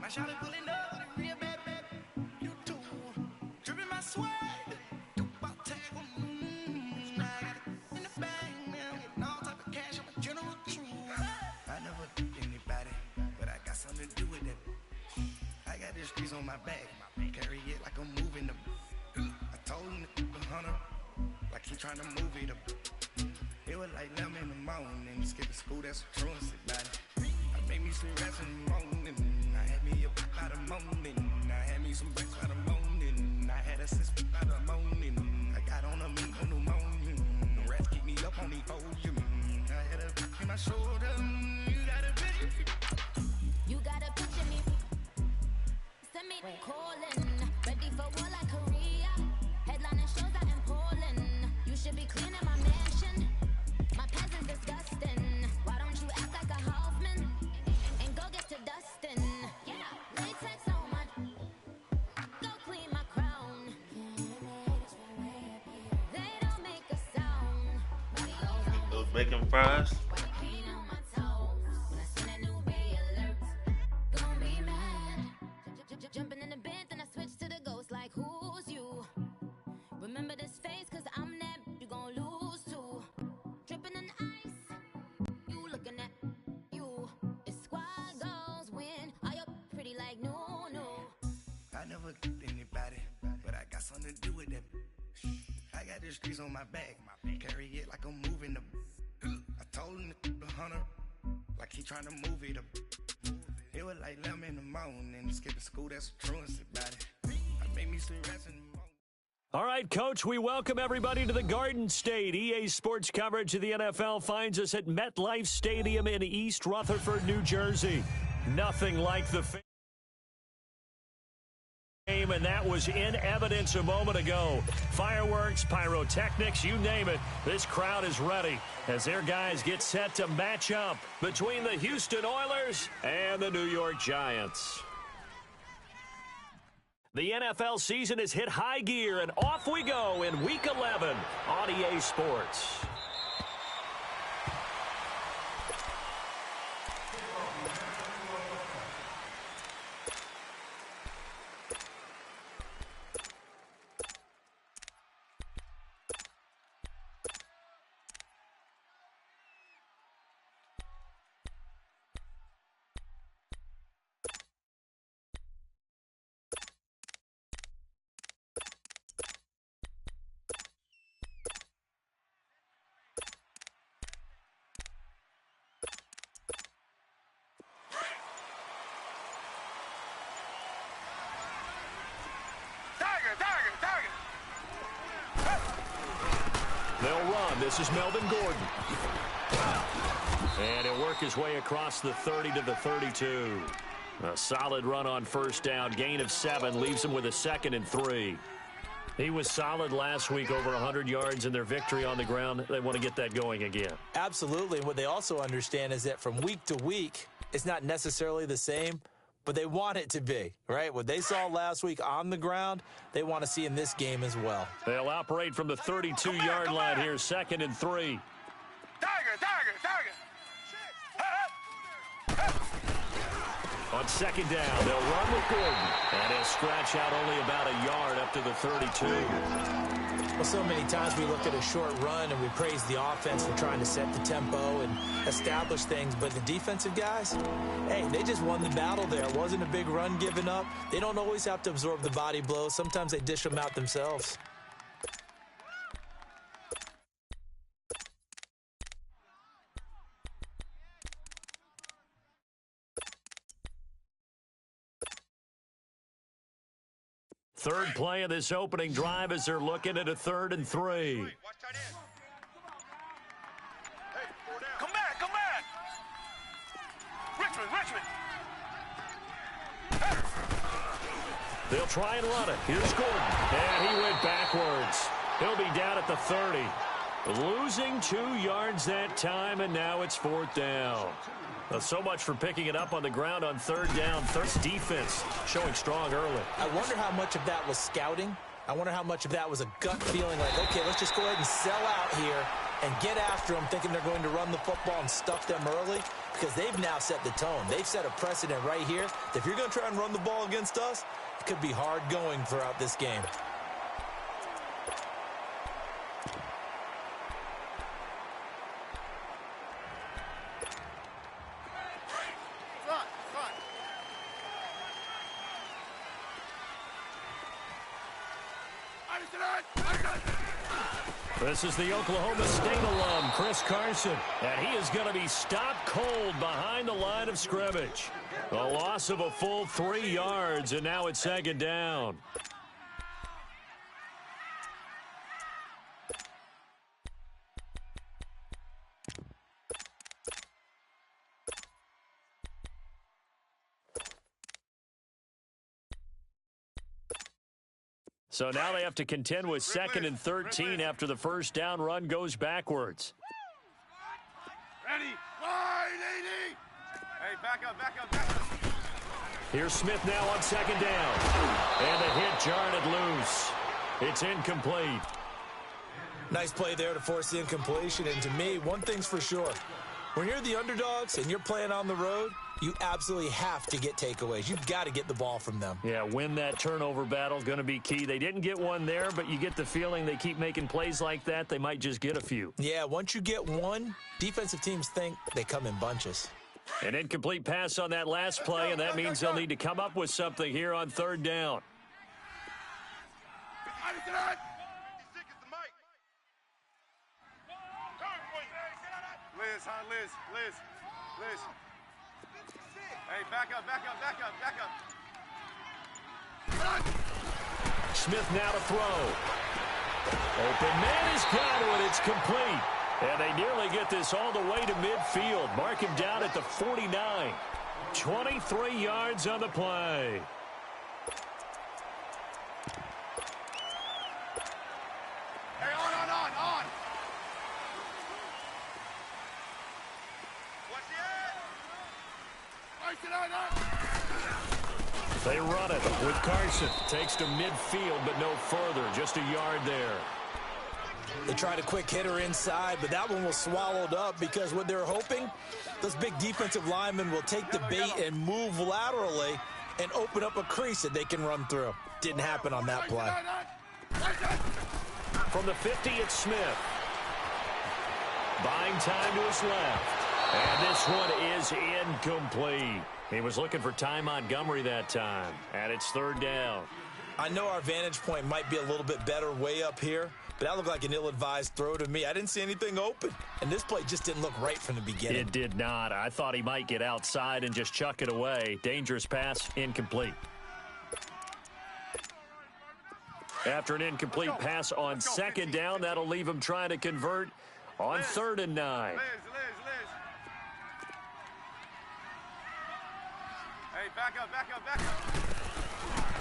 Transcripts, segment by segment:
My shawty pulling up, real bad, bad. You too. Dripping my swag. About tag I got it in the bag, man. Getting all type of cash. I'm a general true. I never did anybody, but I got something to do with it. I got the streets on my back. Carry it like I'm moving them. I told him to keep 100, like he trying to move it up. It was like 11 in the morning. Skipping school, that's a truancy about it. I made me some rest in the morning. I had me a back by the morning. I had me some breaks by the morning. I had a six by the morning. I got on a meat on the morning. The rats keep me up on the podium. I had a bitch in my shoulder. You got a bitch. You got a picture me. Send me calling. Ready for war like Korea. Headlining shows out in Poland. You should be cleaning my mansion. My peasant's disgusting. Why don't you act like a Hoffman and go get to dustin'? Yeah, latex so much. Go clean my crown. They don't make a sound. Those bacon fries. Jumping in the bed, then I switch to the ghost like who's you? Remember this face, cause I'm that you gon' lose too. Dripping in ice, you looking at you. It's squad goals win. Are you pretty like no? I never did anybody, but I got something to do with it. I got the streets on my back. Carry it like I'm moving them. I told him to keep 100, like he trying to move it up. It was like 11 in the morning. Skipping school, that's a truancy about it. I made me some rest in the morning. All right, Coach, we welcome everybody to the Garden State. EA Sports coverage of the NFL finds us at MetLife Stadium in East Rutherford, New Jersey. Nothing like the game, and that was in evidence a moment ago. Fireworks, pyrotechnics, you name it. This crowd is ready as their guys get set to match up between the Houston Oilers and the New York Giants. The NFL season has hit high gear, and off we go in Week 11 on EA Sports. They'll run. This is Melvin Gordon. And he'll work his way across the 30 to the 32. A solid run on first down. Gain of 7 leaves him with a 2nd and 3. He was solid last week, over 100 yards in their victory on the ground. They want to get that going again. Absolutely. What they also understand is that from week to week, it's not necessarily the same, but they want it to be, right? What they saw last week on the ground, they want to see in this game as well. They'll operate from the 32-yard line here, 2nd and 3. On 2nd down, they'll run with Gordon, and he'll scratch out only about a yard up to the 32. Well, so many times we look at a short run and we praise the offense for trying to set the tempo and establish things, but the defensive guys, hey, they just won the battle there. It wasn't a big run given up. They don't always have to absorb the body blows. Sometimes they dish them out themselves. Third play of this opening drive as they're looking at a 3rd and 3. Come back! Richmond! They'll try and run it. Here's Gordon. And he went backwards. He'll be down at the 30. Losing 2 yards that time, and now it's 4th down. So much for picking it up on the ground on 3rd down. Third defense showing strong early. I wonder how much of that was scouting. I wonder how much of that was a gut feeling like, okay, let's just go ahead and sell out here and get after them thinking they're going to run the football and stuff them early, because they've now set the tone. They've set a precedent right here that if you're going to try and run the ball against us, it could be hard going throughout this game. This is the Oklahoma State alum, Chris Carson, and he is going to be stopped cold behind the line of scrimmage. A loss of a full 3 yards, and now it's second down. So now they have to contend with 2nd and 13 after the first down run goes backwards. Ready? Wide 80. Hey, back up, back up, back up. Here's Smith now on 2nd down. And the hit jarred it loose. It's incomplete. Nice play there to force the incompletion. And to me, one thing's for sure. When you're the underdogs and you're playing on the road, you absolutely have to get takeaways. You've got to get the ball from them. Yeah, win that turnover battle, going to be key. They didn't get one there, but you get the feeling they keep making plays like that, they might just get a few. Yeah, once you get one, defensive teams think they come in bunches. An incomplete pass on that last play, and that means they'll need to come up with something here on 3rd down. Liz, huh? Liz. Hey, back up, back up, back up, back up. Smith now to throw. Open man is got it. It's complete. And they nearly get this all the way to midfield. Mark him down at the 49. 23 yards on the play. Hey, on. What's the end? They run it with Carson. Takes to midfield, but no further. Just a yard there. They tried a quick hitter inside, but that one was swallowed up because what they're hoping, those big defensive linemen will take the bait and move laterally and open up a crease that they can run through. Didn't happen on that play. From the 50, it's Smith. Buying time to his left. And this one is incomplete. He was looking for Ty Montgomery that time. And it's 3rd down. I know our vantage point might be a little bit better way up here, but that looked like an ill-advised throw to me. I didn't see anything open, and this play just didn't look right from the beginning. It did not. I thought he might get outside and just chuck it away. Dangerous pass, incomplete. After an incomplete pass on 2nd down, that'll leave him trying to convert on 3rd and 9. Liz. Hey, back up.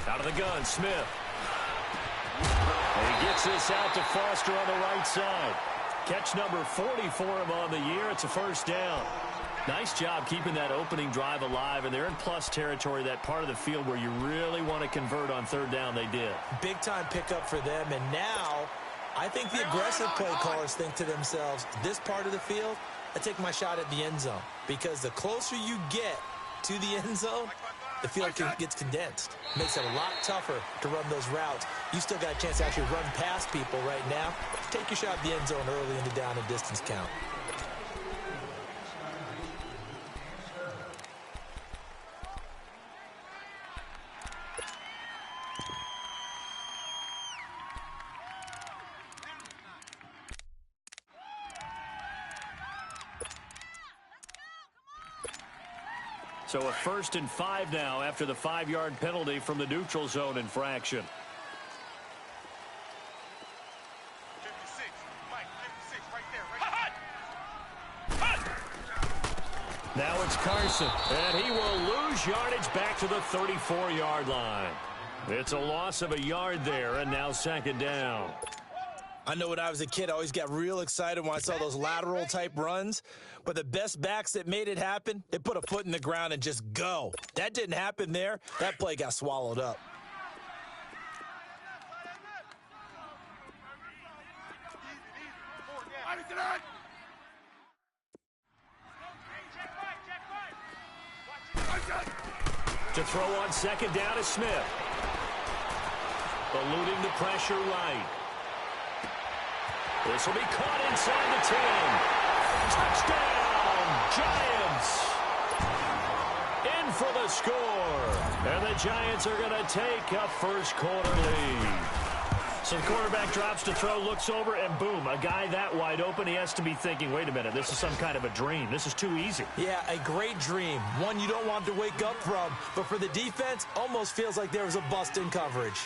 Out of the gun, Smith. And he gets this out to Foster on the right side. Catch number 40 for him on the year. It's a 1st down. Nice job keeping that opening drive alive, and they're in plus territory, that part of the field where you really want to convert on 3rd down. They did. Big-time pickup for them, and now I think the aggressive play callers think to themselves, this part of the field, I take my shot at the end zone, because the closer you get to the end zone, the field gets condensed. Makes it a lot tougher to run those routes. You still got a chance to actually run past people right now. Take your shot at the end zone early in the down and distance count. So a 1st and 5 now after the 5-yard penalty from the neutral zone infraction. 56, Mike, 56, right there. Now it's Carson, and he will lose yardage back to the 34-yard line. It's a loss of a yard there, and now 2nd down. I know when I was a kid, I always got real excited when I saw those lateral-type runs. But the best backs that made it happen, they put a foot in the ground and just go. That didn't happen there. That play got swallowed up. To throw on second down is Smith. Eluding the pressure right. This will be caught inside the 10. Touchdown, Giants! In for the score. And the Giants are going to take a first quarter lead. So the quarterback drops to throw, looks over, and boom, a guy that wide open, he has to be thinking, wait a minute, this is some kind of a dream. This is too easy. Yeah, a great dream. One you don't want to wake up from. But for the defense, almost feels like there was a bust in coverage.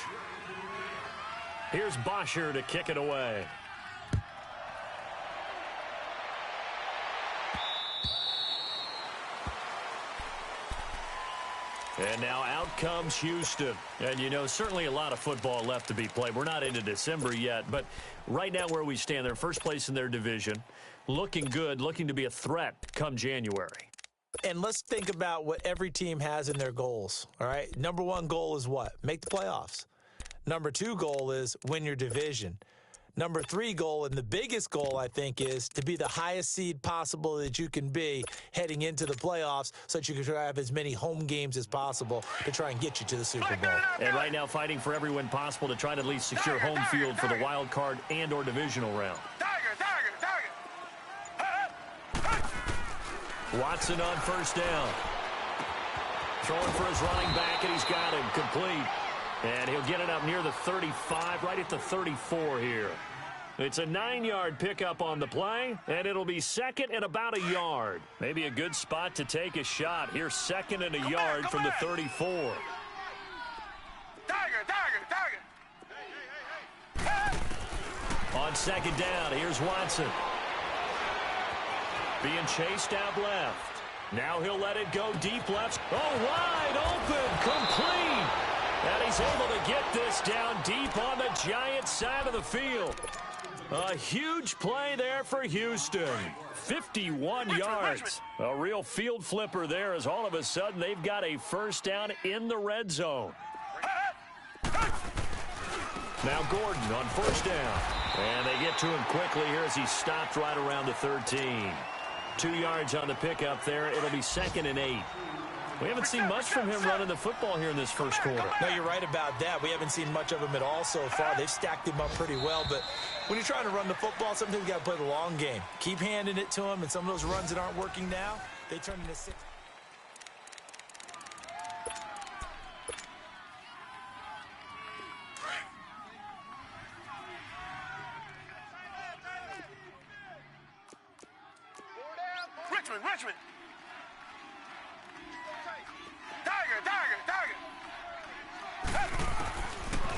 Here's Bosher to kick it away. And now out comes Houston. And, you know, certainly a lot of football left to be played. We're not into December yet, but right now where we stand, they're first place in their division, looking good, looking to be a threat come January. And let's think about what every team has in their goals, all right? Number one goal is what? Make the playoffs. Number two goal is win your division. Number three goal, and the biggest goal, I think, is to be the highest seed possible that you can be heading into the playoffs so that you can try to have as many home games as possible to try and get you to the Super Bowl. And right now fighting for every win possible to try to at least secure home field for the wild card and or divisional round. Watson on first down. Throwing for his running back, and he's got him complete. And he'll get it up near the 35, right at the 34 here. It's a 9-yard pickup on the play, and it'll be second and about a yard. Maybe a good spot to take a shot. Here's second and a yard from the 34. On second down, here's Watson. Being chased out left. Now he'll let it go deep left. Oh, wide open, complete. And he's able to get this down deep on the Giants side of the field. A huge play there for Houston. 51 yards. A real field flipper there as all of a sudden they've got a first down in the red zone. Now Gordon on first down. And they get to him quickly here as he stopped right around the 13. 2 yards on the pickup there. It'll be second and 8. We haven't seen much from him running the football here in this first quarter. No, you're right about that. We haven't seen much of him at all so far. They've stacked him up pretty well, but when you're trying to run the football, sometimes you got to play the long game. Keep handing it to him, and some of those runs that aren't working now, they turn into 6. Richmond.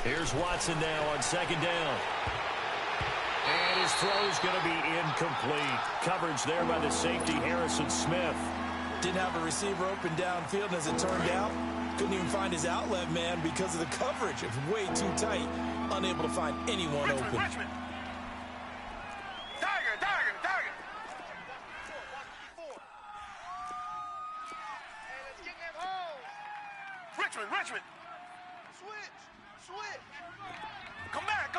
Here's Watson now on second down. And his throw's going to be incomplete. Coverage there by the safety, Harrison Smith. Didn't have a receiver open downfield, and as it turned out, couldn't even find his outlet man because of the coverage. It was way too tight, unable to find anyone open. Richmond. Richmond. Switch. Come back.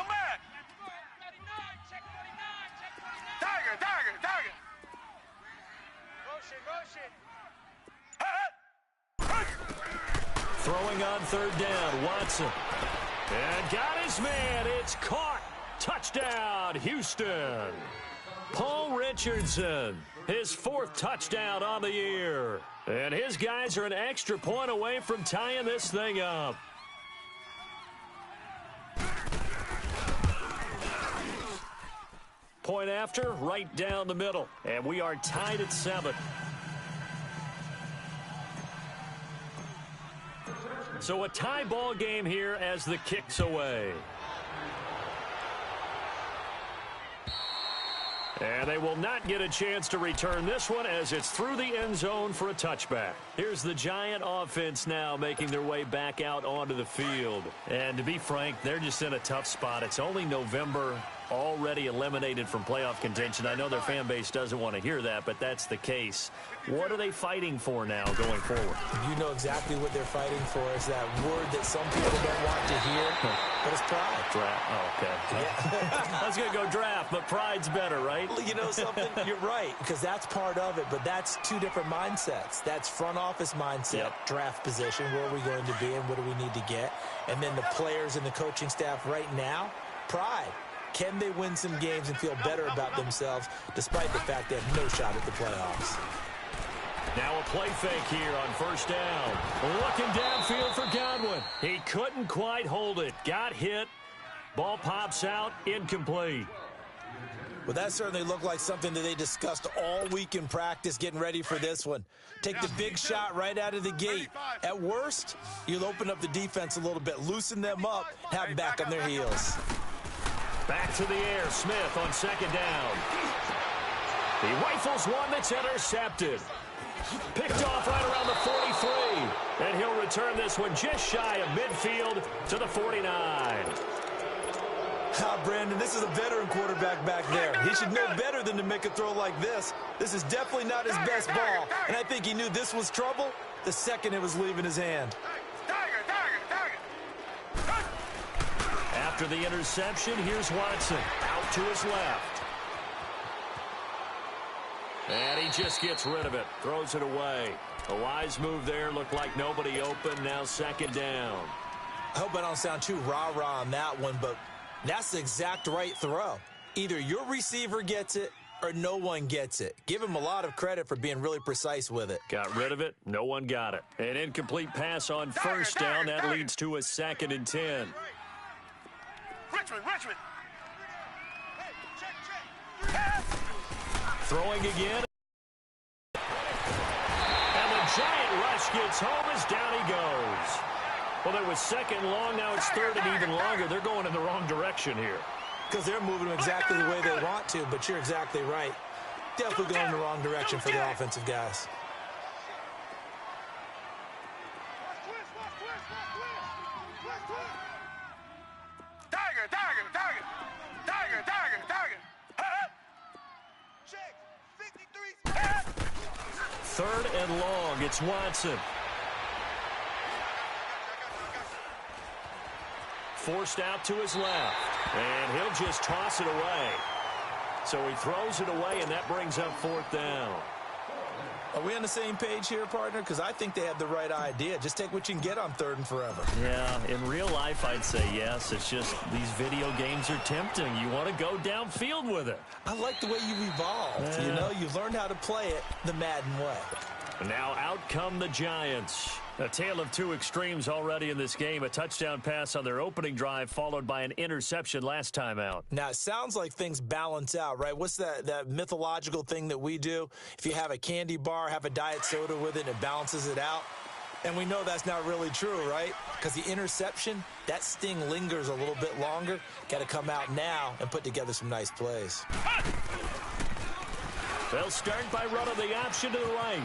Tiger. Motion. Throwing on third down, Watson. And got his man. It's caught. Touchdown, Houston. Paul Richardson, his 4th touchdown on the year. And his guys are an extra point away from tying this thing up. Point after, right down the middle. And we are tied at 7. So a tie ball game here as the kick's away. And they will not get a chance to return this one as it's through the end zone for a touchback. Here's the Giant offense now making their way back out onto the field. And to be frank, they're just in a tough spot. It's only November. already eliminated from playoff contention. I know their fan base doesn't want to hear that, but that's the case. What are they fighting for now going forward? You know exactly what they're fighting for. It's that word that some people don't want to hear, but it's pride. Draft. Oh, okay. Yeah. I was going to go draft, but pride's better, right? You know something? You're right, because that's part of it, but that's two different mindsets. That's front office mindset, draft position, where are we going to be and what do we need to get? And then the players and the coaching staff right now, pride. Can they win some games and feel better about themselves despite the fact they have no shot at the playoffs? Now a play fake here on first down. Looking downfield for Godwin. He couldn't quite hold it. Got hit. Ball pops out. Incomplete. Well, that certainly looked like something that they discussed all week in practice getting ready for this one. Take the big shot right out of the gate. At worst, you'll open up the defense a little bit, loosen them up, have them back on their heels. Back to the air. Smith on second down. He rifles one that's intercepted. Picked off right around the 43. And he'll return this one just shy of midfield to the 49. Brandon, this is a veteran quarterback back there. He should know better than to make a throw like this. This is definitely not his best ball. And I think he knew this was trouble the second it was leaving his hand. After the interception, here's Watson out to his left. And he just gets rid of it, throws it away. A wise move there, looked like nobody open, now second down. I hope I don't sound too rah-rah on that one, but that's the exact right throw. Either your receiver gets it or no one gets it. Give him a lot of credit for being really precise with it. Got rid of it, no one got it. An incomplete pass on first down, that leads to a 2nd and 10. Richmond. Throwing again. And the giant rush gets home as down he goes. Well, there was second long, now it's third and even longer. They're going in the wrong direction here. Because they're moving exactly the way they want to, but you're exactly right. Definitely going in the wrong direction for the offensive guys. Third and long, it's Watson. Forced out to his left, and he'll just toss it away. So he throws it away, and that brings up 4th down. Are we on the same page here, partner? Because I think they have the right idea. Just take what you can get on 3rd and forever. Yeah, in real life, I'd say yes. It's just these video games are tempting. You want to go downfield with it. I like the way you've evolved. You know, you've learned how to play it the Madden way. Now out come the Giants. A tale of two extremes already in this game. A touchdown pass on their opening drive, followed by an interception last time out. Now, it sounds like things balance out, right? What's that mythological thing that we do? If you have a candy bar, have a diet soda with it, and it balances it out. And we know that's not really true, right? Because the interception, that sting lingers a little bit longer. Got to come out now and put together some nice plays. They'll start by running the option to the right.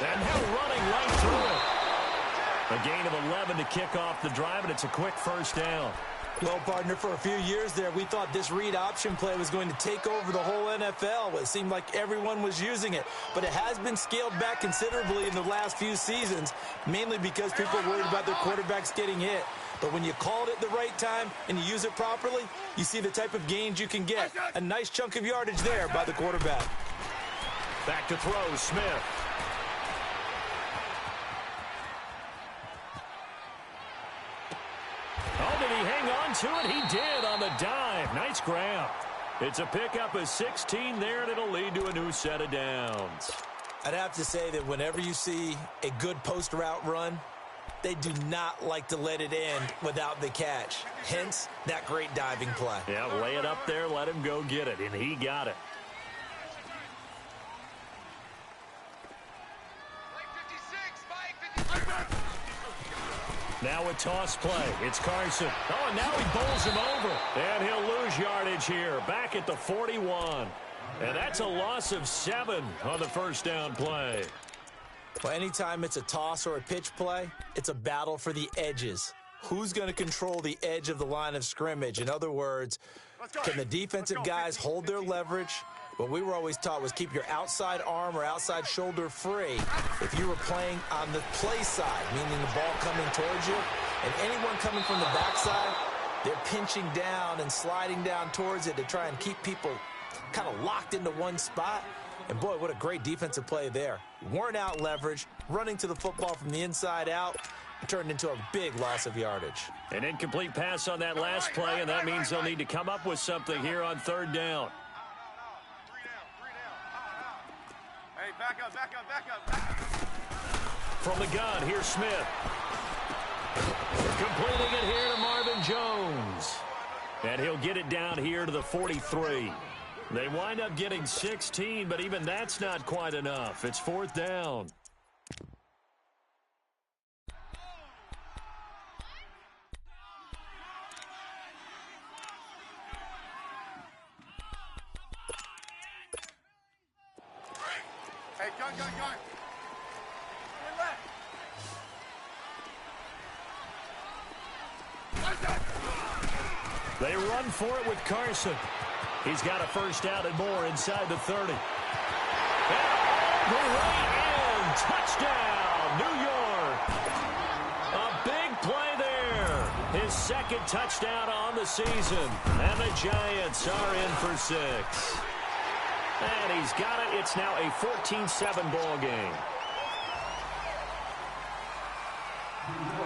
And now running right through it. A gain of 11 to kick off the drive, and it's a quick first down. Well, partner, for a few years there, we thought this read option play was going to take over the whole NFL. It seemed like everyone was using it. But it has been scaled back considerably in the last few seasons, mainly because people are worried about their quarterbacks getting hit. But when you call it at the right time and you use it properly, you see the type of gains you can get. A nice chunk of yardage there by the quarterback. Back to throw, Smith. Oh, did he hang on to it? He did on the dive. Nice grab. It's a pickup of 16 there, and it'll lead to a new set of downs. I'd have to say that whenever you see a good post route run, they do not like to let it end without the catch. Hence, that great diving play. Yeah, lay it up there, let him go get it, and he got it. Now a toss play. It's Carson. Oh, and now he bowls him over. And he'll lose yardage here. Back at the 41. And that's a loss of 7 on the first down play. Well, anytime it's a toss or a pitch play, it's a battle for the edges. who's going to control the edge of the line of scrimmage? In other words, can the defensive guys hold their leverage? What we were always taught was keep your outside arm or outside shoulder free if you were playing on the play side, meaning the ball coming towards you. And anyone coming from the backside, they're pinching down and sliding down towards it to try and keep people kind of locked into one spot. And, boy, what a great defensive play there. Weren't out leverage, running to the football from the inside out. It turned into a big loss of yardage. An incomplete pass on that last play, and that means they'll need to come up with something here on third down. Hey, back up, back up, back up, back up. From the gun, here's Smith. Completing it here to Marvin Jones. And he'll get it down here to the 43. They wind up getting 16, but even that's not quite enough. It's fourth down. Hey, gun. They run for it with Carson. He's got a first down and more inside the 30. And all the way in. Touchdown, New York. A big play there. His second touchdown on the season. And the Giants are in for 6. And he's got it. It's now a 14-7 ball game.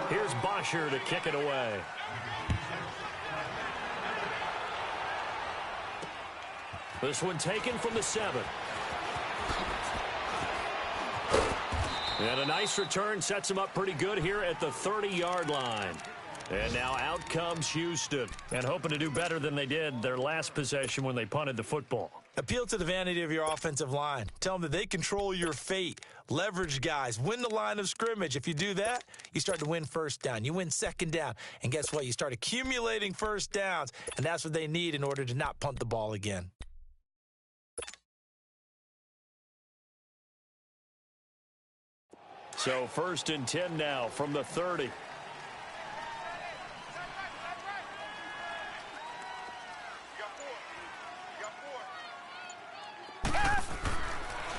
Here's Bosher to kick it away. This one taken from the 7. And a nice return sets him up pretty good here at the 30-yard line. And now out comes Houston. And hoping to do better than they did their last possession when they punted the football. Appeal to the vanity of your offensive line. Tell them that they control your fate. Leverage guys. Win the line of scrimmage. If you do that, you start to win first down. You win second down. And guess what? You start accumulating first downs. And that's what they need in order to not punt the ball again. So first and 10 now from the 30.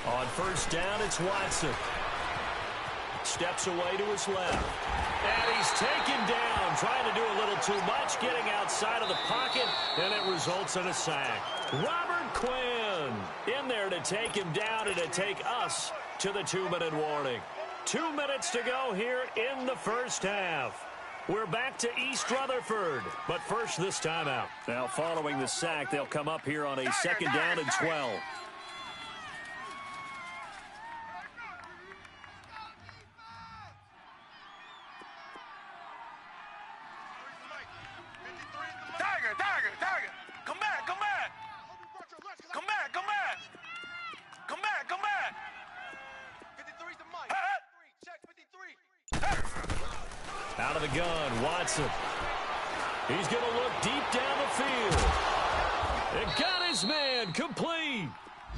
On first down, it's Watson. Steps away to his left. And he's taken down, trying to do a little too much, getting outside of the pocket, and it results in a sack. Robert Quinn in there to take him down and to take us to the 2-minute warning. 2 minutes to go here in the first half. We're back to East Rutherford, but first this time out. Now following the sack, they'll come up here on a second down and 12. Tiger. Come back. Come back. 53's the mic. Check 53. Out of the gun, Watson. He's going to look deep down the field. And got his man complete.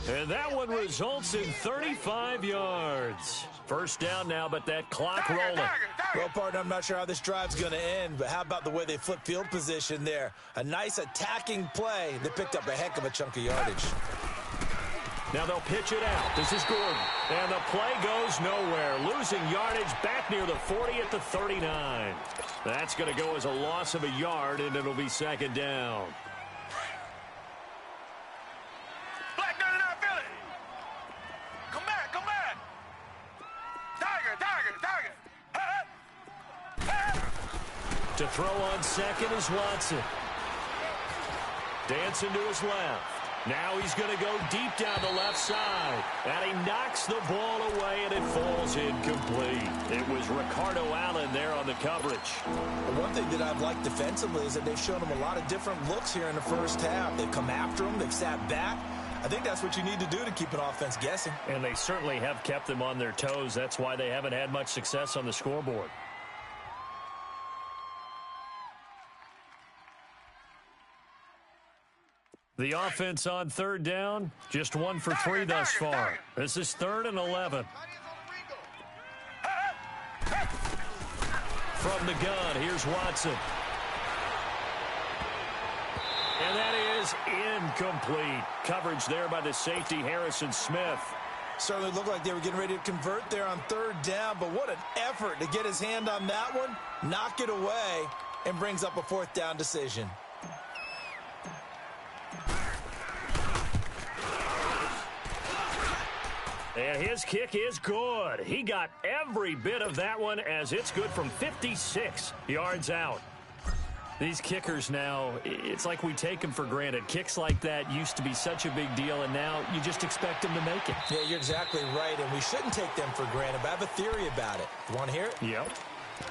And that one results in 35 yards. First down now, but that clock rolling. Well, partner, I'm not sure how this drive's going to end, but how about the way they flip field position there? A nice attacking play that picked up a heck of a chunk of yardage. Now they'll pitch it out. This is Gordon. And the play goes nowhere. Losing yardage back near the 40 at the 39. That's going to go as a loss of a yard, and it'll be second down. To throw on second is Watson. Dancing to his left. Now he's going to go deep down the left side. And he knocks the ball away, and it falls incomplete. It was Ricardo Allen there on the coverage. One thing that I've liked defensively is that they've shown him a lot of different looks here in the first half. They've come after him. They've sat back. I think that's what you need to do to keep an offense guessing. And they certainly have kept them on their toes. That's why they haven't had much success on the scoreboard. The offense on third down, just 1 for 3 thus far. This is 3rd and 11. From the gun, here's Watson. And that is incomplete. Coverage there by the safety, Harrison Smith. Certainly looked like they were getting ready to convert there on third down, but what an effort to get his hand on that one, knock it away, and brings up a fourth down decision. And his kick is good. He got every bit of that one as it's good from 56 yards out. These kickers now, it's like we take them for granted. Kicks like that used to be such a big deal, and now you just expect them to make it. Yeah, you're exactly right, and we shouldn't take them for granted, but I have a theory about it. You want to hear it? Yep.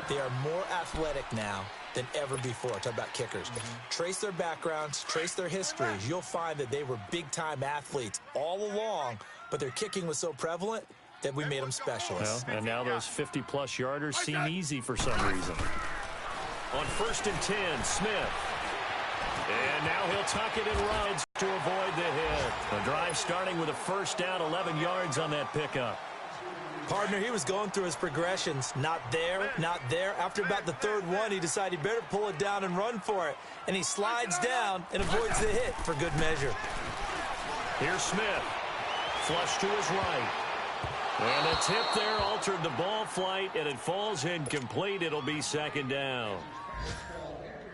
They are more athletic now than ever before. Talk about kickers. Trace their backgrounds, trace their histories. You'll find that they were big-time athletes all along, but their kicking was so prevalent that we made them specialists. Well, and now those 50-plus yarders seem easy for some reason. On 1st and 10, Smith. And now he'll tuck it and runs to avoid the hit. The drive starting with a first down, 11 yards on that pickup. Partner, he was going through his progressions. Not there, not there. After about the third one, he decided he better pull it down and run for it. And he slides down and avoids the hit for good measure. Here's Smith. Flush to his right. And a tip there altered the ball flight, and it falls incomplete. It'll be second down.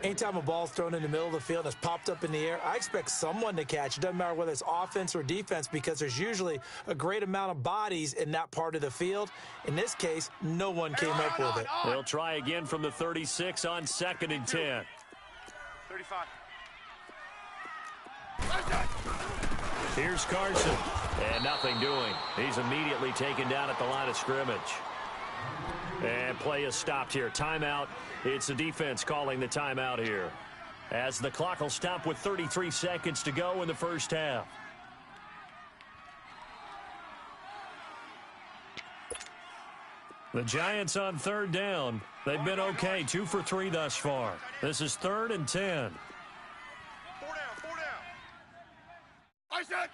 Anytime a ball's thrown in the middle of the field and it's popped up in the air, I expect someone to catch. It doesn't matter whether it's offense or defense because there's usually a great amount of bodies in that part of the field. In this case, no one came up with it. They'll try again from the 36 on 2nd and 10. 35. Here's Carson. And nothing doing. He's immediately taken down at the line of scrimmage. And play is stopped here. Timeout. It's the defense calling the timeout here, as the clock will stop with 33 seconds to go in the first half. The Giants on third down. They've been okay, 2 for 3 thus far. This is 3rd and 10. 4 down, 4 down. I said.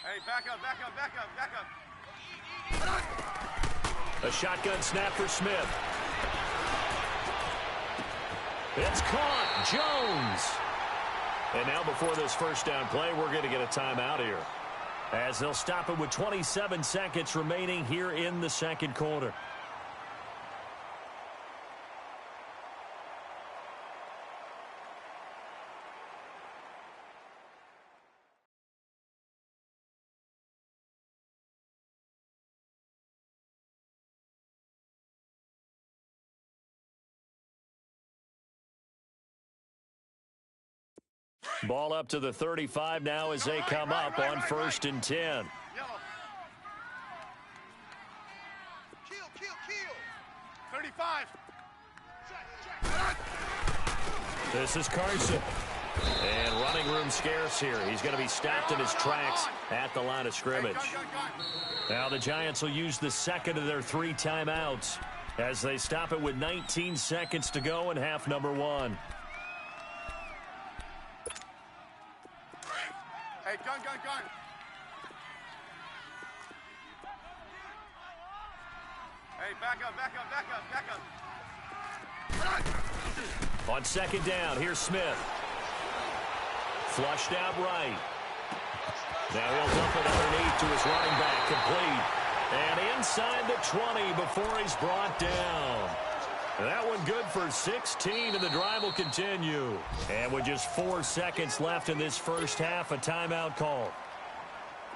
Hey, back up, back up, back up, back up. A shotgun snap for Smith. It's caught. Jones. And now before this first down play, we're going to get a timeout here, as they'll stop it with 27 seconds remaining here in the second quarter. Ball up to the 35 now as they come up on 1st and 10. Yellow. Kill. 35. This is Carson. And running room scarce here. He's going to be stopped in his tracks at the line of scrimmage. Now the Giants will use the second of their 3 timeouts as they stop it with 19 seconds to go in half number 1. Hey, gun. Hey, back up. On 2nd down, here's Smith. Flushed out right. Now he'll dump it underneath to his running back, complete. And inside the 20 before he's brought down. That one good for 16, and the drive will continue. And with just 4 seconds left in this first half, a timeout call.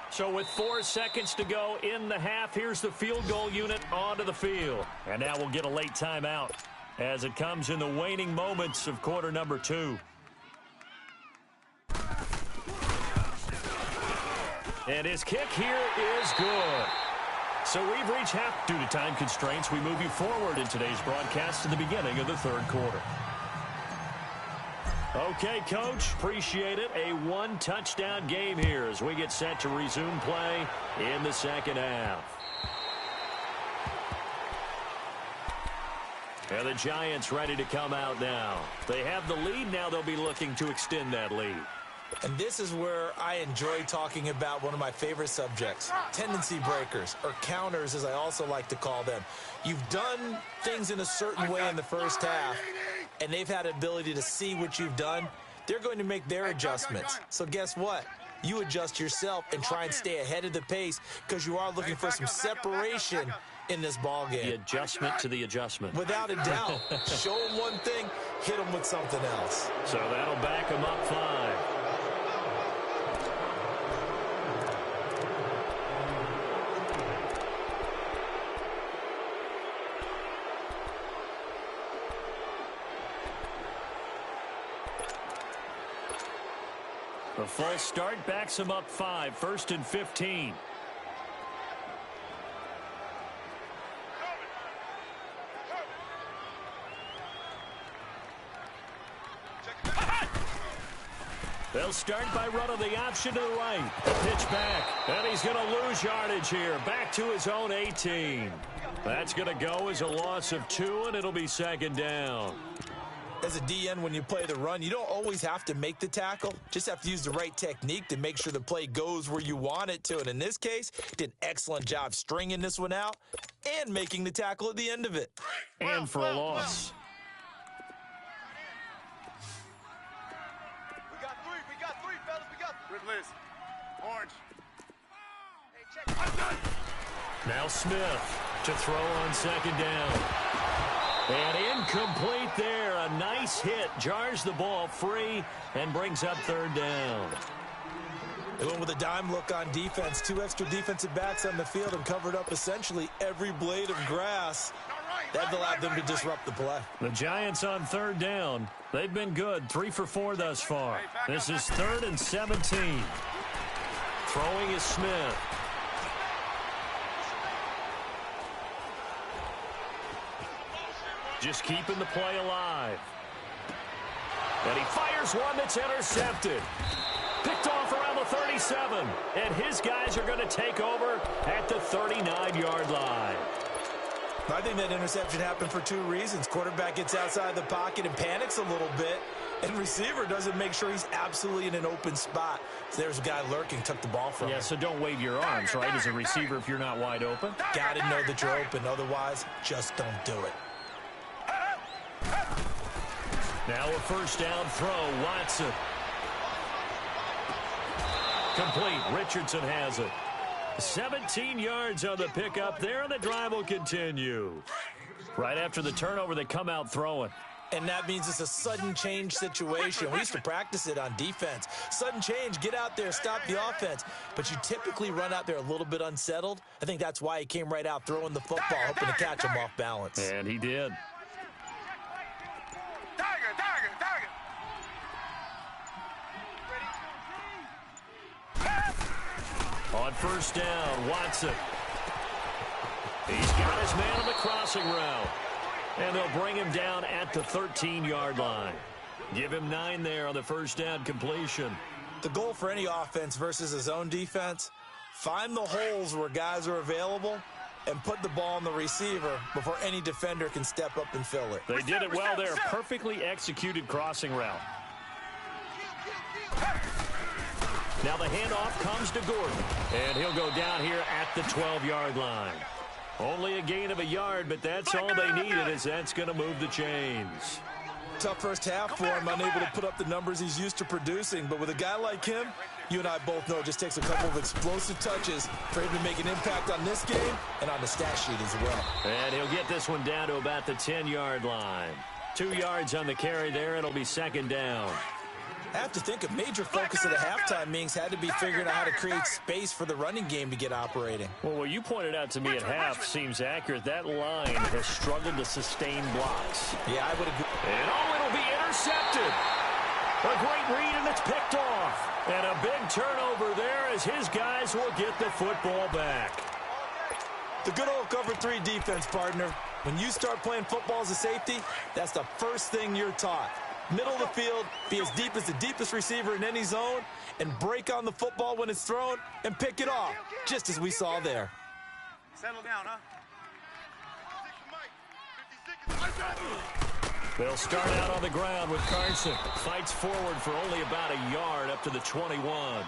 So with 4 seconds to go in the half, here's the field goal unit onto the field. And now we'll get a late timeout as it comes in the waning moments of quarter number 2. And his kick here is good. So we've reached half. Due to time constraints, we move you forward in today's broadcast to the beginning of the third quarter. Okay, Coach, appreciate it. A 1-touchdown game here as we get set to resume play in the second half. And the Giants ready to come out now. They have the lead. Now they'll be looking to extend that lead. And this is where I enjoy talking about one of my favorite subjects, tendency breakers, or counters as I also like to call them. You've done things in a certain way in the first half, and they've had an ability to see what you've done. They're going to make their adjustments. So guess what? You adjust yourself and try and stay ahead of the pace because you are looking for some separation in this ball game. The adjustment to the adjustment. Without a doubt. Show them one thing, hit them with something else. So that'll back them up 5. The false start backs him up 5. 1st and 15. They'll start by running the option to the right. Pitch back, and he's going to lose yardage here. Back to his own 18. That's going to go as a loss of 2, and it'll be 2nd down. As a DN, when you play the run, you don't always have to make the tackle. Just have to use the right technique to make sure the play goes where you want it to. And in this case, did an excellent job stringing this one out and making the tackle at the end of it. And for a loss. We got three, fellas. We got three. With Liz. Orange. Hey, check. Now Smith to throw on 2nd down. And incomplete there. A nice hit. Jars the ball free and brings up 3rd down. They went with a dime look on defense. 2 extra defensive backs on the field and covered up essentially every blade of grass. That allowed them to disrupt the play. The Giants on 3rd down. They've been good. 3 for 4 thus far. This is 3rd and 17. Throwing is Smith. Just keeping the play alive. And he fires one that's intercepted. Picked off around the 37. And his guys are going to take over at the 39-yard line. I think that interception happened for 2 reasons. Quarterback gets outside the pocket and panics a little bit. And receiver doesn't make sure he's absolutely in an open spot. So there's a guy lurking, took the ball from him. Yeah, so don't wave your arms, right, as a receiver if you're not wide open. Got to know that you're open. Otherwise, just don't do it. Now a 1st down throw. Watson. Complete. Richardson has it. 17 yards on the pickup there, and the drive will continue. Right after the turnover, they come out throwing. And that means it's a sudden change situation. We used to practice it on defense. Sudden change, get out there, stop the offense. But you typically run out there a little bit unsettled. I think that's why he came right out throwing the football, hoping to catch him off balance. And he did. On 1st down, Watson. He's got his man on the crossing route. And they'll bring him down at the 13-yard line. Give him 9 there on the 1st down completion. The goal for any offense versus a zone defense, find the holes where guys are available and put the ball on the receiver before any defender can step up and fill it. They did it well there. Perfectly executed crossing route. Now the handoff comes to Gordon. And he'll go down here at the 12-yard line. Only a gain of a yard, but that's all they needed, as that's going to move the chains. Tough first half for him, unable to put up the numbers he's used to producing. But with a guy like him, you and I both know it just takes a couple of explosive touches for him to make an impact on this game and on the stat sheet as well. And he'll get this one down to about the 10-yard line. 2 yards on the carry there. It'll be 2nd down. I have to think a major focus of the halftime meetings had to be figuring out how to create space for the running game to get operating. Well, what you pointed out to me at half seems accurate. That line has struggled to sustain blocks. Yeah, I would agree. And it'll be intercepted. A great read, and it's picked off. And a big turnover there as his guys will get the football back. The good old cover 3 defense, partner. When you start playing football as a safety, that's the first thing you're taught. Middle of the field, be as deep as the deepest receiver in any zone, and break on the football when it's thrown and pick it off, just as we saw there. Settle down, huh? They'll start out on the ground with Carson. Fights forward for only about a yard up to the 21.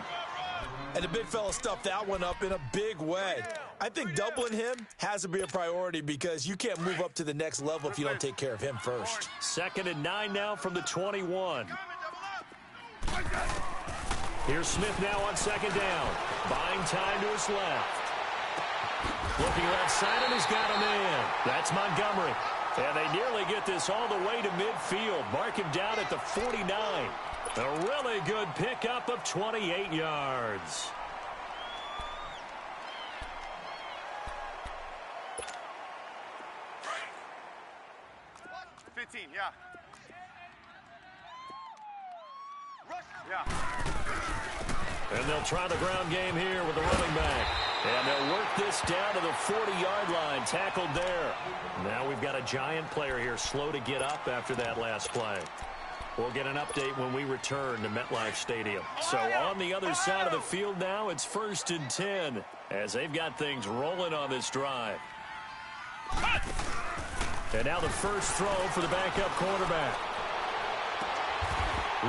And the big fella stuffed that one up in a big way. I think doubling him has to be a priority because you can't move up to the next level if you don't take care of him first. 2nd and 9 now from the 21. Here's Smith now on 2nd down. Buying time to his left. Looking right side, and he's got a man. That's Montgomery. And they nearly get this all the way to midfield. Mark him down at the 49. A really good pickup of 28 yards. Yeah. And they'll try the ground game here with the running back. And they'll work this down to the 40-yard line. Tackled there. Now we've got a giant player here slow to get up after that last play. We'll get an update when we return to MetLife Stadium. So on the other side of the field now, it's 1st and 10 as they've got things rolling on this drive. And now the first throw for the backup quarterback.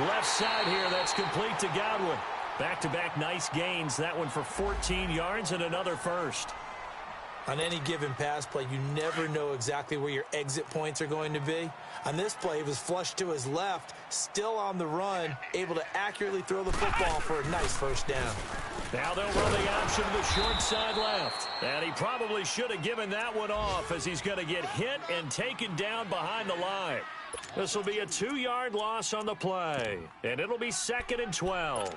Left side here, that's complete to Godwin. Back-to-back nice gains. That one for 14 yards and another first. On any given pass play, you never know exactly where your exit points are going to be. On this play, he was flushed to his left, still on the run, able to accurately throw the football for a nice first down. Now they'll run the option to the short side left. And he probably should have given that one off as he's going to get hit and taken down behind the line. This will be a 2-yard loss on the play. And it'll be 2nd and 12.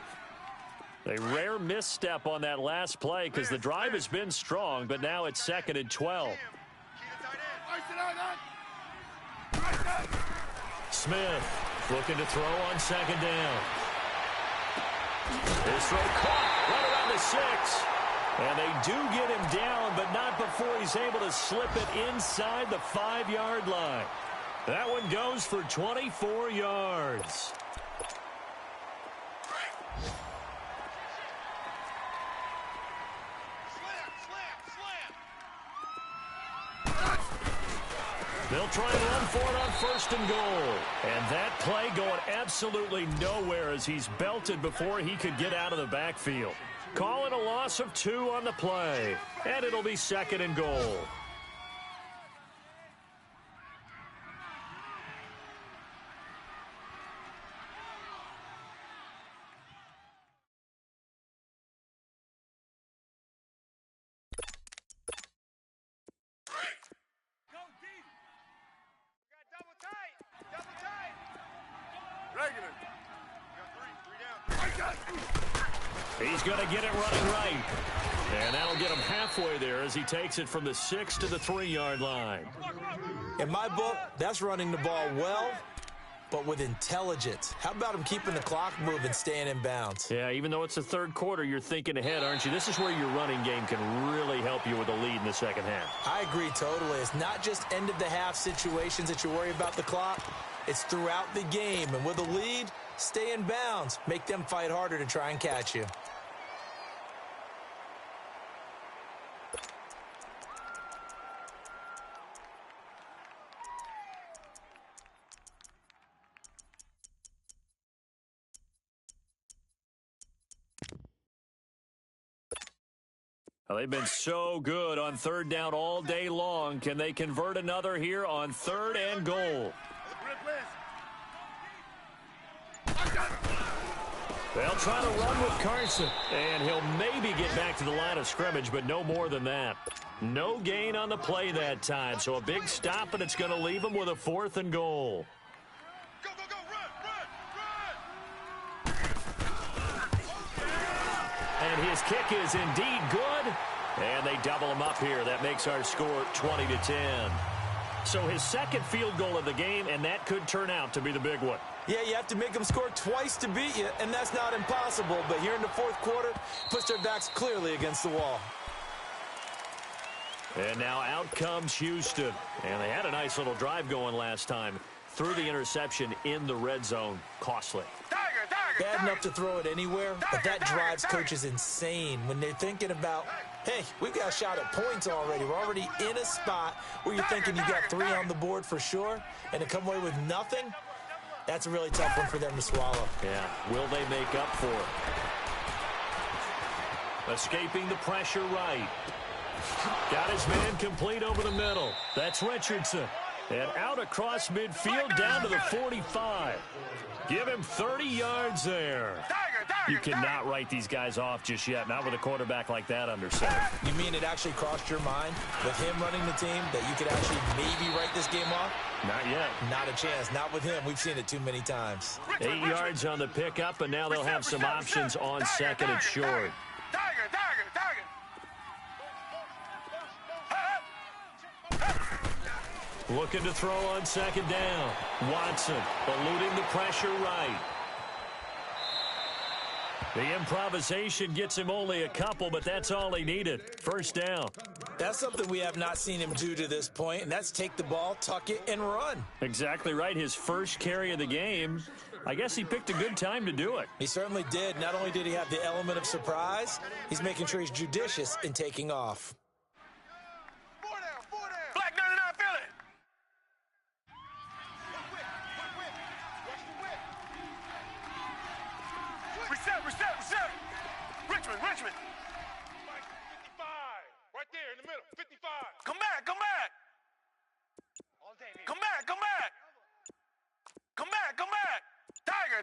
A rare misstep on that last play because the drive has been strong, but now it's 2nd and 12. Smith looking to throw on 2nd down. His throw caught right around the 6. And they do get him down, but not before he's able to slip it inside the 5-yard line. That one goes for 24 yards. They'll try and run for it on 1st and goal. And that play going absolutely nowhere as he's belted before he could get out of the backfield. Calling a loss of 2 on the play. And it'll be 2nd and goal. He's going to get it running right. And that'll get him halfway there as he takes it from the 6 to the 3-yard line. In my book, that's running the ball well, but with intelligence. How about him keeping the clock moving, staying in bounds? Yeah, even though it's the 3rd quarter, you're thinking ahead, aren't you? This is where your running game can really help you with a lead in the 2nd half. I agree totally. It's not just end-of-the-half situations that you worry about the clock. It's throughout the game. And with a lead, stay in bounds. Make them fight harder to try and catch you. Well, they've been so good on 3rd down all day long. Can they convert another here on 3rd and goal? They'll try to run with Carson, and he'll maybe get back to the line of scrimmage, but no more than that. No gain on the play that time, so a big stop, and it's going to leave him with a 4th and goal. Go, go, go, run! And his kick is indeed good, and they double him up here. That makes our score 20-10. So his 2nd field goal of the game, and that could turn out to be the big one. Yeah, you have to make them score twice to beat you, and that's not impossible. But here in the 4th quarter, puts their backs clearly against the wall. And now out comes Houston. And they had a nice little drive going last time. Threw the interception in the red zone. Costly. Bad enough to throw it anywhere, but that drives coaches insane when they're thinking about Hey, we've got a shot at points already. We're already in a spot where you're thinking you got 3 on the board for sure, and to come away with nothing, that's a really tough one for them to swallow. Yeah, will they make up for it? Escaping the pressure right. Got his man complete over the middle. That's Richardson. And out across midfield down to the 45. Give him 30 yards there. You cannot write these guys off just yet, not with a quarterback like that under center. You mean it actually crossed your mind with him running the team that you could actually maybe write this game off? Not yet. Not a chance. Not with him. We've seen it too many times. 8 yards on the pickup, and now they'll have some options on second and short. Looking to throw on second down. Watson eluding the pressure right. The improvisation gets him only a couple, but that's all he needed. First down. That's something we have not seen him do to this point, and that's take the ball, tuck it, and run. Exactly right. His first carry of the game. I guess he picked a good time to do it. He certainly did. Not only did he have the element of surprise, he's making sure he's judicious in taking off. Black 99 Philly. Reset. Richmond. 55. Right there in the middle. 55. Come back. Come back. Tiger.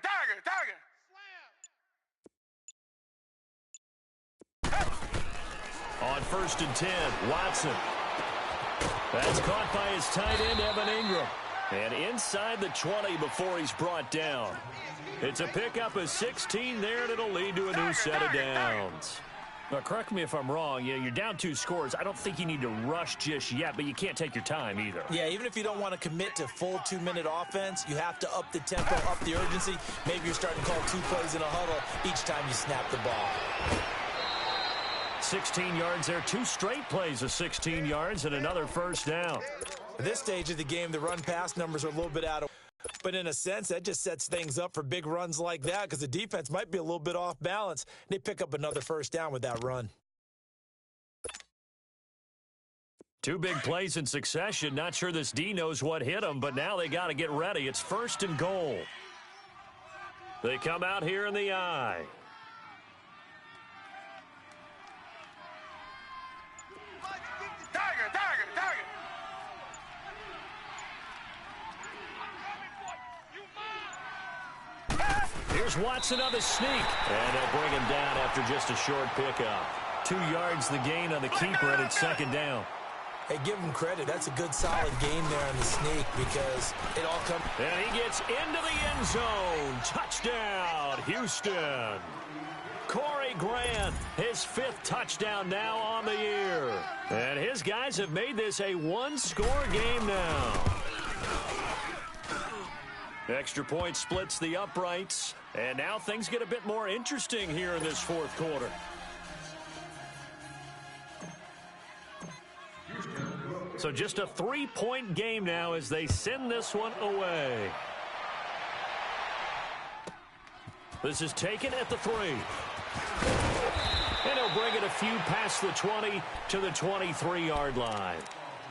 On first and 10, Watson. That's caught by his tight end, Evan Ingram. And inside the 20 before he's brought down. It's a pickup of 16 there, and it'll lead to a new set of downs. Now, correct me if I'm wrong. You're down 2 scores. I don't think you need to rush just yet, but you can't take your time either. Yeah, even if you don't want to commit to full 2-minute offense, you have to up the tempo, up the urgency. Maybe you're starting to call 2 plays in a huddle each time you snap the ball. 16 yards there, 2 straight plays of 16 yards and another first down. At this stage of the game, the run-pass numbers are a little bit out of... But in a sense, that just sets things up for big runs like that because the defense might be a little bit off balance. They pick up another first down with that run. 2 big plays in succession. Not sure this D knows what hit them, but now they got to get ready. It's first and goal. They come out here in the I. Here's Watson on the sneak. And they'll bring him down after just a short pickup. 2 yards the gain on the keeper, and it's second down. Hey, give him credit. That's a good, solid game there on the sneak because it all comes... And he gets into the end zone. Touchdown, Houston. Corey Grant, his 5th touchdown now on the year. And his guys have made this a 1-score game now. Extra point splits the uprights. And now things get a bit more interesting here in this 4th quarter. So just a 3-point game now as they send this one away. This is taken at the 3. And he'll bring it a few past the 20 to the 23-yard line.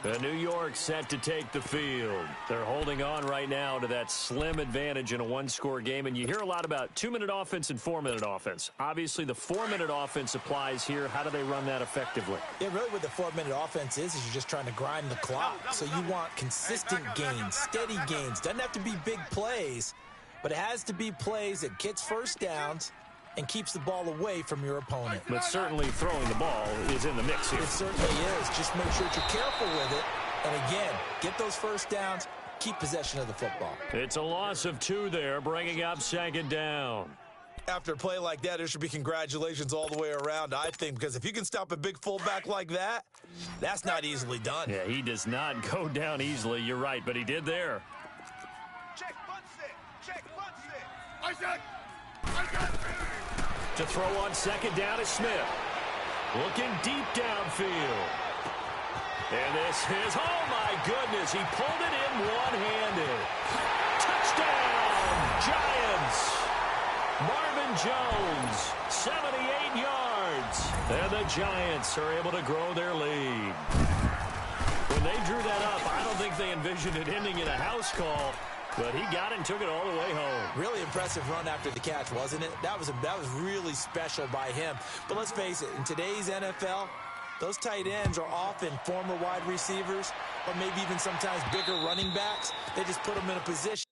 The New York set to take the field. They're holding on right now to that slim advantage in a 1-score game. And you hear a lot about 2-minute offense and 4-minute offense. Obviously, the 4-minute offense applies here. How do they run that effectively? Yeah, really what the 4-minute offense is you're just trying to grind the clock. So you want consistent gains, steady gains. Doesn't have to be big plays, but it has to be plays that gets first downs and keeps the ball away from your opponent. But certainly throwing the ball is in the mix here. It certainly is. Just make sure that you're careful with it. And again, get those first downs, keep possession of the football. It's a loss of 2 there, bringing up second down. After a play like that, there should be congratulations all the way around, I think, because if you can stop a big fullback like that, that's not easily done. Yeah, he does not go down easily. You're right, but he did there. Check butt sit. To throw on second down is Smith. Looking deep downfield. And this is, oh my goodness, he pulled it in one-handed. Touchdown, Giants. Marvin Jones, 78 yards. And the Giants are able to grow their lead. When they drew that up, I don't think they envisioned it ending in a house call, but he got it and took it all the way home. Really impressive run after the catch, wasn't it? That was really special by him. But let's face it, in today's NFL, those tight ends are often former wide receivers or maybe even sometimes bigger running backs. They just put them in a position.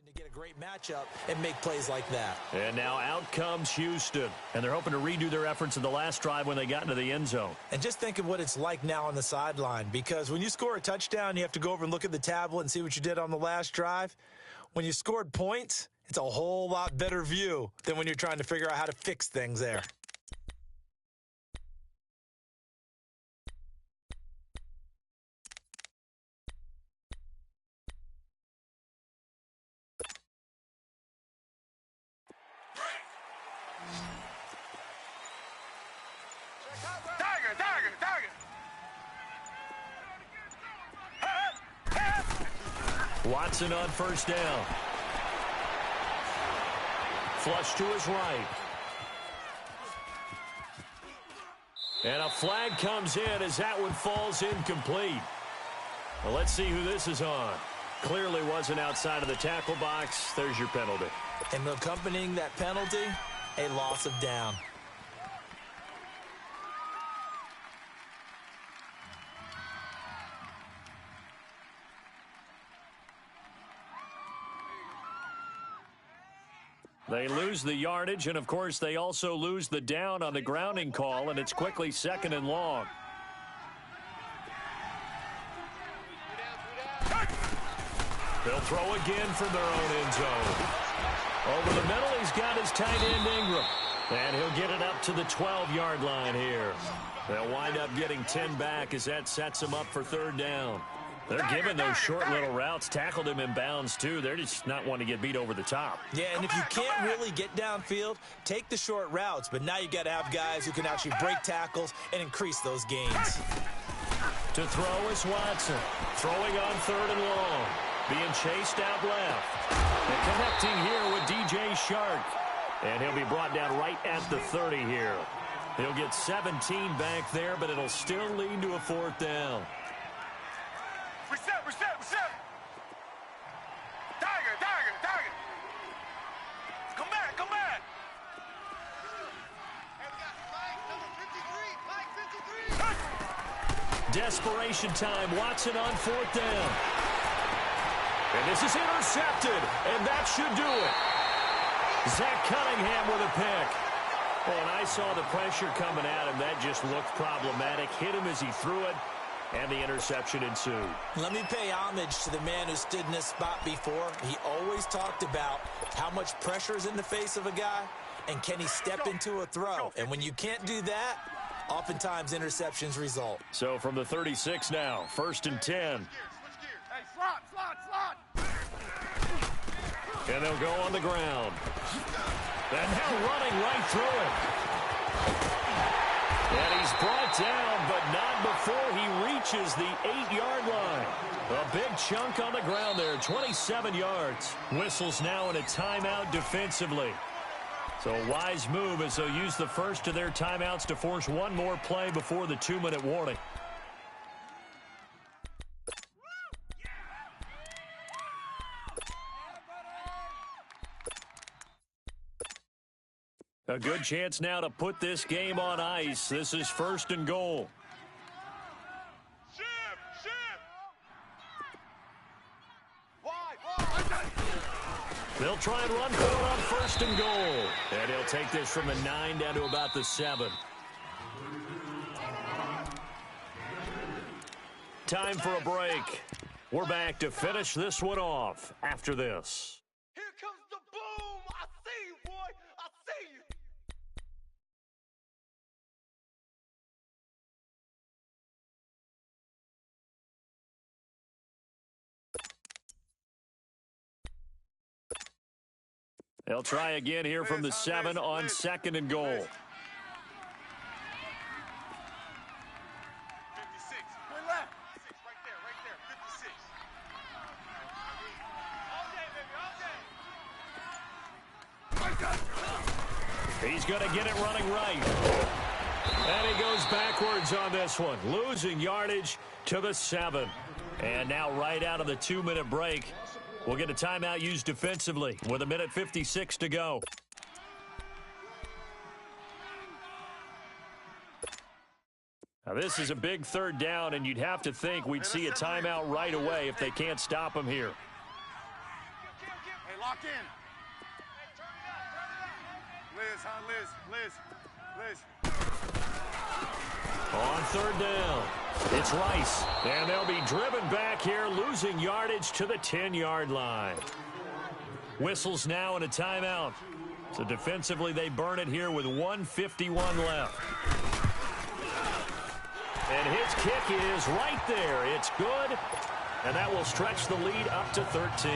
To get a great matchup and make plays like that. And now out comes Houston, and they're hoping to redo their efforts in the last drive when they got into the end zone. And just think of what it's like now on the sideline, because when you score a touchdown, you have to go over and look at the tablet and see what you did on the last drive. When you scored points, it's a whole lot better view than when you're trying to figure out how to fix things there. Watson on first down. Flush to his right. And a flag comes in as that one falls incomplete. Well, let's see who this is on. Clearly wasn't outside of the tackle box. There's your penalty. And accompanying that penalty, a loss of down. They lose the yardage, and, of course, they also lose the down on the grounding call, and it's quickly 2nd and long. They'll throw again from their own end zone. Over the middle, he's got his tight end Ingram, and he'll get it up to the 12-yard line here. They'll wind up getting 10 back as that sets them up for 3rd down. They're giving those short little routes. Tackled him in bounds, too. They're just not wanting to get beat over the top. Yeah, and if you can't really get downfield, take the short routes. But now you got to have guys who can actually break tackles and increase those gains. To throw is Watson. Throwing on 3rd and long. Being chased out left. And connecting here with DJ Shark. And he'll be brought down right at the 30 here. He'll get 17 back there, but it'll still lead to a 4th down. Reset. Tiger. Come back. And we got flag number 53. Desperation time. Watson on 4th down. And this is intercepted, and that should do it. Zach Cunningham with a pick. Well, and I saw the pressure coming at him. That just looked problematic. Hit him as he threw it. And the interception ensued. Let me pay homage to the man who stood in this spot before. He always talked about how much pressure is in the face of a guy, and can he step into a throw. And when you can't do that, oftentimes interceptions result. So from the 36 now, 1st and 10. Switch gears. Hey, slot. And they'll go on the ground. And now running right through it. And he's brought down, but not before he reaches the 8-yard line. A big chunk on the ground there, 27 yards. Whistles now in a timeout defensively. So a wise move as they'll use the first of their timeouts to force one more play before the 2-minute warning. A good chance now to put this game on ice. This is 1st and goal. Ship. Wide. They'll try and run for it on 1st and goal. And he'll take this from the 9 down to about the 7. Time for a break. We're back to finish this one off after this. They'll try again here from the 7 on 2nd and goal. 56. Good left. Right there. 56. All day, baby, all day. He's going to get it running right. And he goes backwards on this one, losing yardage to the 7. And now right out of the 2-minute break, we'll get a timeout used defensively with 1:56 to go. Now this is a big 3rd down, and you'd have to think we'd see a timeout right away if they can't stop him here. Hey, lock in. Liz, Liz. On 3rd down, it's Rice, and they'll be driven back here, losing yardage to the 10-yard line. Whistles now and a timeout. So defensively, they burn it here with 1:51 left. And his kick is right there. It's good, and that will stretch the lead up to 13.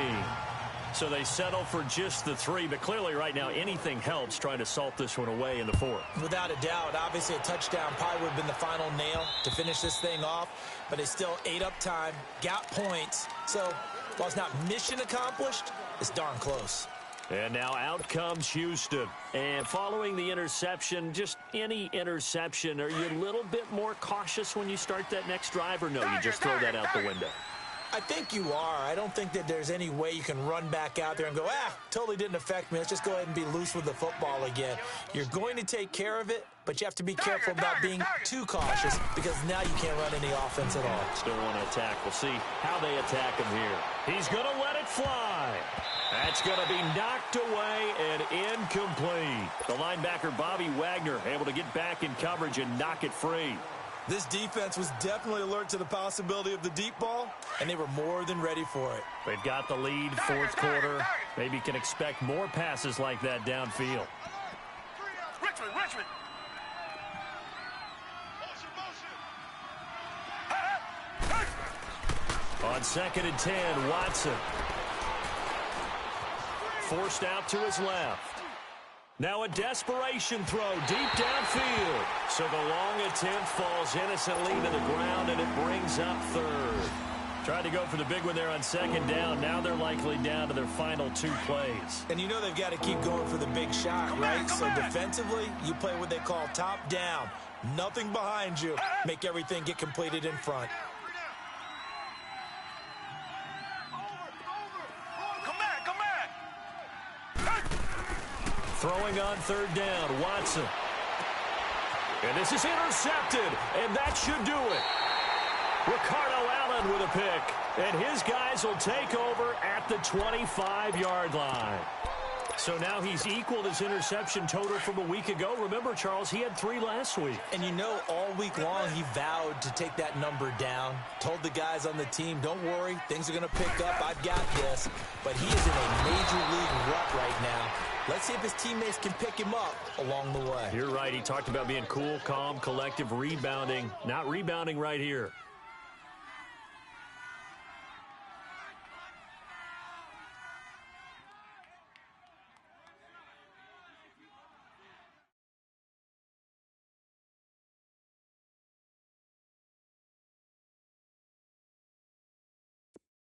So they settle for just the 3, but clearly right now anything helps trying to salt this one away in the 4th. Without a doubt, obviously a touchdown probably would have been the final nail to finish this thing off, but it's still ate up time, got points. So while it's not mission accomplished, it's darn close. And now out comes Houston. And following the interception, just any interception, are you a little bit more cautious when you start that next drive, or no, you just throw that out the window? I think you are. I don't think that there's any way you can run back out there and go, totally didn't affect me. Let's just go ahead and be loose with the football again. You're going to take care of it, but you have to be careful about being too cautious because now you can't run any offense at all. Still want to attack. We'll see how they attack him here. He's going to let it fly. That's going to be knocked away and incomplete. The linebacker, Bobby Wagner, able to get back in coverage and knock it free. This defense was definitely alert to the possibility of the deep ball, and they were more than ready for it. They've got the lead, 4th quarter. Maybe can expect more passes like that downfield. Richmond. On 2nd and 10, Watson. Forced out to his left. Now a desperation throw deep downfield. So the long attempt falls innocently to the ground, and it brings up 3rd. Tried to go for the big one there on 2nd down. Now they're likely down to their final 2 plays. And you know they've got to keep going for the big shot, right? So defensively, you play what they call top down. Nothing behind you. Make everything get completed in front. Throwing on 3rd down, Watson. And this is intercepted, and that should do it. Ricardo Allen with a pick, and his guys will take over at the 25-yard line. So now he's equaled his interception total from a week ago. Remember, Charles, he had 3 last week. And you know, all week long he vowed to take that number down. Told the guys on the team, don't worry, things are going to pick up. I've got this. But he is in a major league rut right now. Let's see if his teammates can pick him up along the way. You're right. He talked about being cool, calm, collective, rebounding. Not rebounding right here.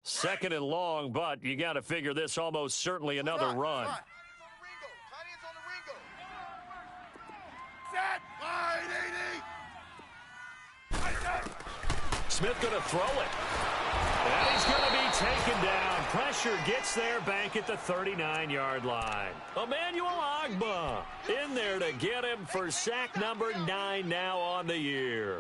Second and long, but you got to figure this almost certainly another run. Smith going to throw it. And he's going to be taken down. Pressure gets there back at the 39-yard line. Emmanuel Ogbah in there to get him for sack number 9 now on the year.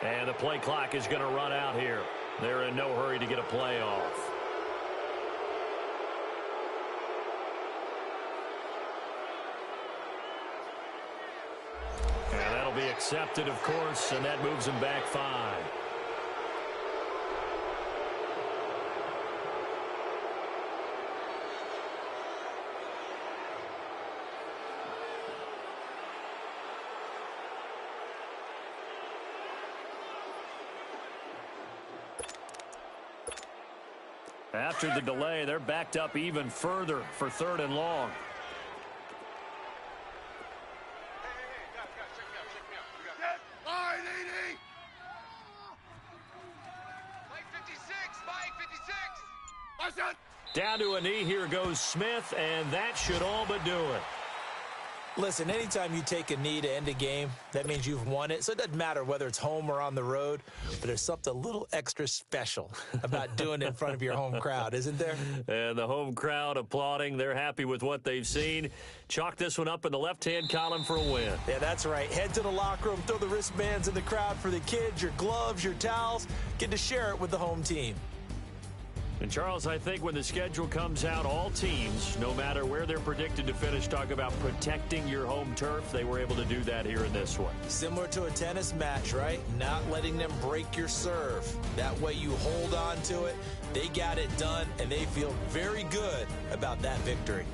And the play clock is going to run out here. They're in no hurry to get a play off. That'll be accepted, of course, and that moves them back 5. After the delay, they're backed up even further for 3rd and long. Down to a knee, here goes Smith, and that should all but do it. Listen, anytime you take a knee to end a game, that means you've won it. So it doesn't matter whether it's home or on the road, but there's something a little extra special about doing it in front of your home crowd, isn't there? And the home crowd applauding. They're happy with what they've seen. Chalk this one up in the left-hand column for a win. Yeah, that's right. Head to the locker room, throw the wristbands in the crowd for the kids, your gloves, your towels. Get to share it with the home team. And, Charles, I think when the schedule comes out, all teams, no matter where they're predicted to finish, talk about protecting your home turf. They were able to do that here in this one. Similar to a tennis match, right? Not letting them break your serve. That way you hold on to it. They got it done, and they feel very good about that victory.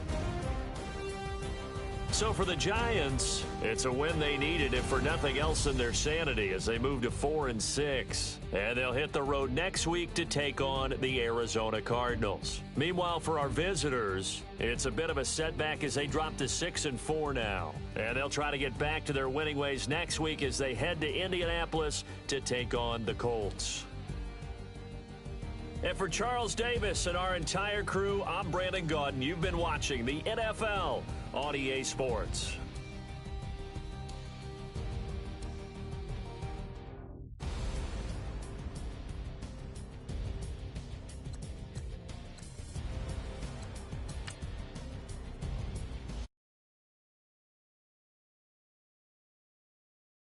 So for the Giants, it's a win they needed, if for nothing else than their sanity, as they move to 4-6. And they'll hit the road next week to take on the Arizona Cardinals. Meanwhile, for our visitors, it's a bit of a setback as they drop to 6-4 now. And they'll try to get back to their winning ways next week as they head to Indianapolis to take on the Colts. And for Charles Davis and our entire crew, I'm Brandon Gaudin. You've been watching the NFL on EA Sports.